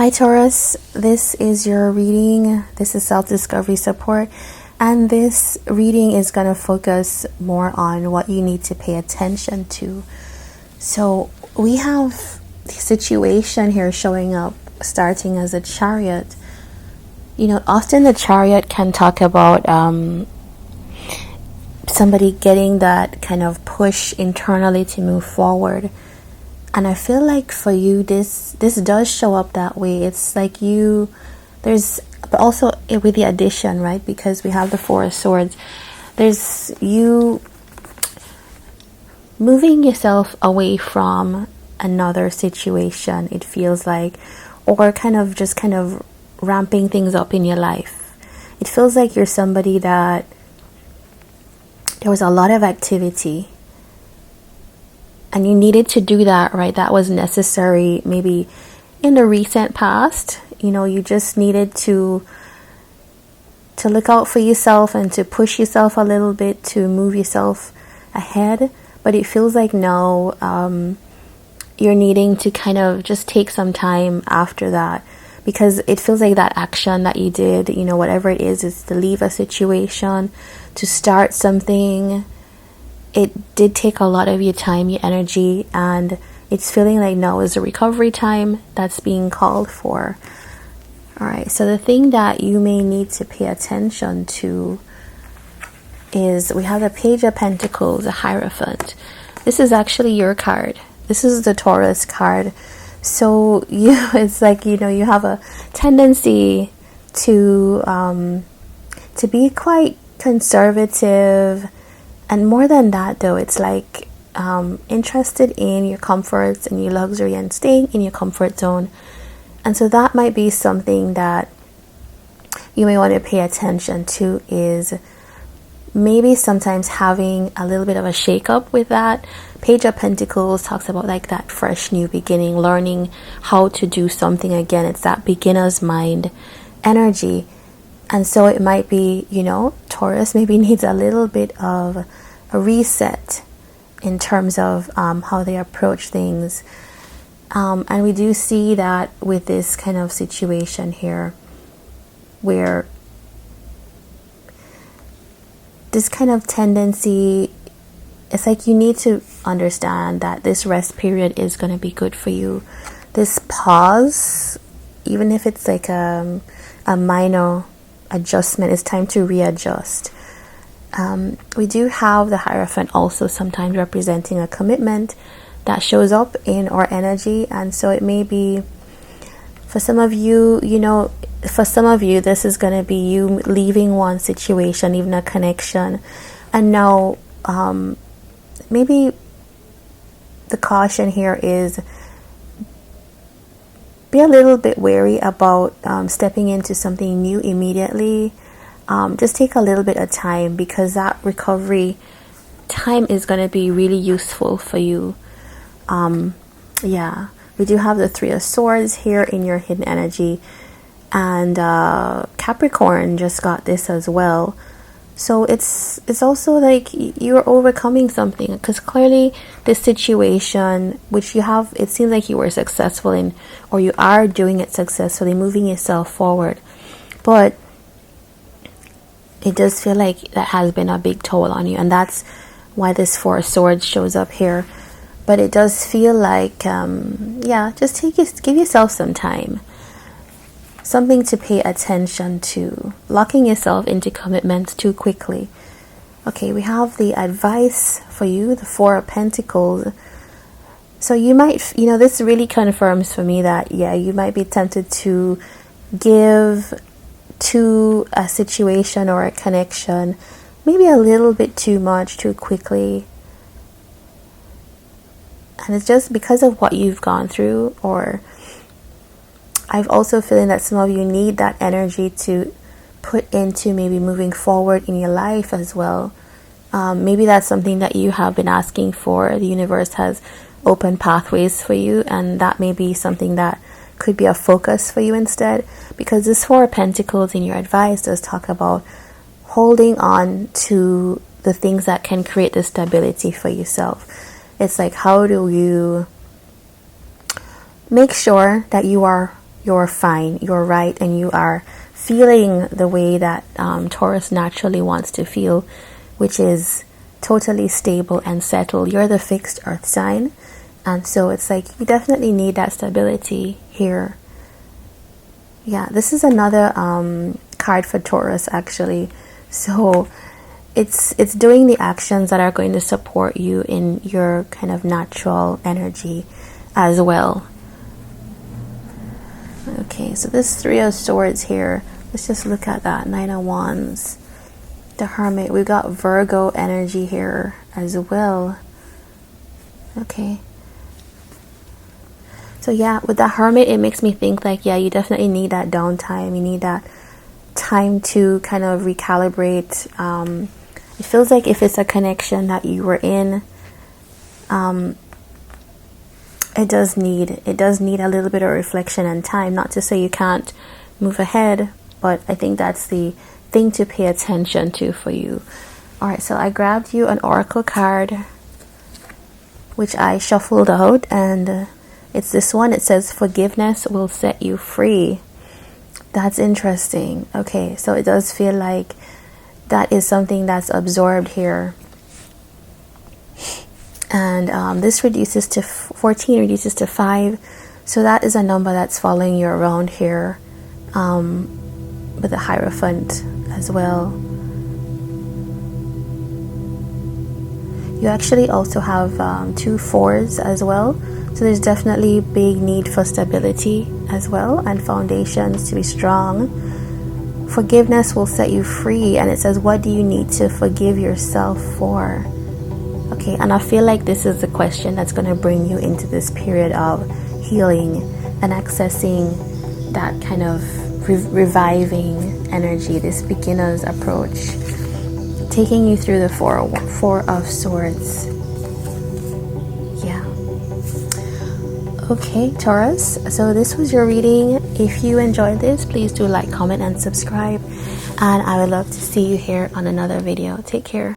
Hi Taurus, this is your reading. This is self-discovery support, and this reading is going to focus more on what you need to pay attention to. So we have the situation here showing up starting as a Chariot. You know, often the Chariot can talk about somebody getting that kind of push internally to move forward. And I feel like for you, this does show up that way. It's like but also with the addition, right? Because we have the Four of Swords. There's you moving yourself away from another situation, it feels like, or kind of ramping things up in your life. It feels like you're somebody that there was a lot of activity and you needed to do that, right? That was necessary maybe in the recent past. You know, you just needed to look out for yourself and to push yourself a little bit to move yourself ahead. But it feels like now you're needing to kind of just take some time after that, because it feels like that action that you did, you know, whatever it is to leave a situation, to start something. It did take a lot of your time, your energy, and it's feeling like now is a recovery time that's being called for. All right, so the thing that you may need to pay attention to is we have the Page of Pentacles, the Hierophant. This is actually your card. This is the Taurus card. So it's like, you know, you have a tendency to be quite conservative. And more than that, though, it's like interested in your comforts and your luxury and staying in your comfort zone. And so that might be something that you may want to pay attention to, is maybe sometimes having a little bit of a shake-up with that. Page of Pentacles talks about like that fresh new beginning, learning how to do something again. It's that beginner's mind energy. And so it might be, you know, Taurus maybe needs a little bit of a reset in terms of how they approach things. And we do see that with this kind of situation here, where this kind of tendency, it's like you need to understand that this rest period is going to be good for you. This pause, even if it's like a minor adjustment, it's time to readjust. We do have the Hierophant also sometimes representing a commitment that shows up in our energy, and so it may be for some of you, you know, for some of you this is going to be you leaving one situation, even a connection, and now maybe the caution here is be a little bit wary about stepping into something new immediately. Just take a little bit of time, because that recovery time is going to be really useful for you. Yeah, we do have the Three of Swords here in your hidden energy, and Capricorn just got this as well. So it's also like you're overcoming something, because clearly this situation, which you have, it seems like you were successful in, or you are doing it successfully, moving yourself forward. But it does feel like that has been a big toll on you, and that's why this Four of Swords shows up here. But it does feel like, yeah, just give yourself some time. Something to pay attention to. Locking yourself into commitments too quickly. Okay, we have the advice for you, the Four of Pentacles. So you might, you know, this really confirms for me that, yeah, you might be tempted to give to a situation or a connection maybe a little bit too much, too quickly. And it's just because of what you've gone through, or I've also feeling that some of you need that energy to put into maybe moving forward in your life as well. Maybe that's something that you have been asking for. The universe has opened pathways for you, and that may be something that could be a focus for you instead, because this Four of Pentacles in your advice does talk about holding on to the things that can create the stability for yourself. It's like, how do you make sure that you are you're fine, you're right, and you are feeling the way that Taurus naturally wants to feel, which is totally stable and settled. You're the fixed earth sign, and so it's like you definitely need that stability here. Yeah, this is another card for Taurus actually. So it's doing the actions that are going to support you in your kind of natural energy as well. Okay, so this Three of Swords here, let's just look at that. Nine of Wands, the Hermit. We've got Virgo energy here as well. Okay, so yeah, with the Hermit, it makes me think like, yeah, you definitely need that downtime. You need that time to kind of recalibrate. It feels like if it's a connection that you were in, it does need a little bit of reflection and time. Not to say you can't move ahead, but I think that's the thing to pay attention to for you. All right, so I grabbed you an oracle card, which I shuffled out, and it's this one. It says forgiveness will set you free. That's interesting. Okay, so it does feel like that is something that's absorbed here. And this reduces to 14, reduces to 5. So that is a number that's following you around here, with the Hierophant as well. You actually also have 2 4s as well. So there's definitely big need for stability as well, and foundations to be strong. Forgiveness will set you free, and it says, what do you need to forgive yourself for? Okay, and I feel like this is the question that's going to bring you into this period of healing and accessing that kind of reviving energy, this beginner's approach, taking you through the Four of Swords. Yeah. Okay, Taurus, so this was your reading. If you enjoyed this, please do like, comment, and subscribe. And I would love to see you here on another video. Take care.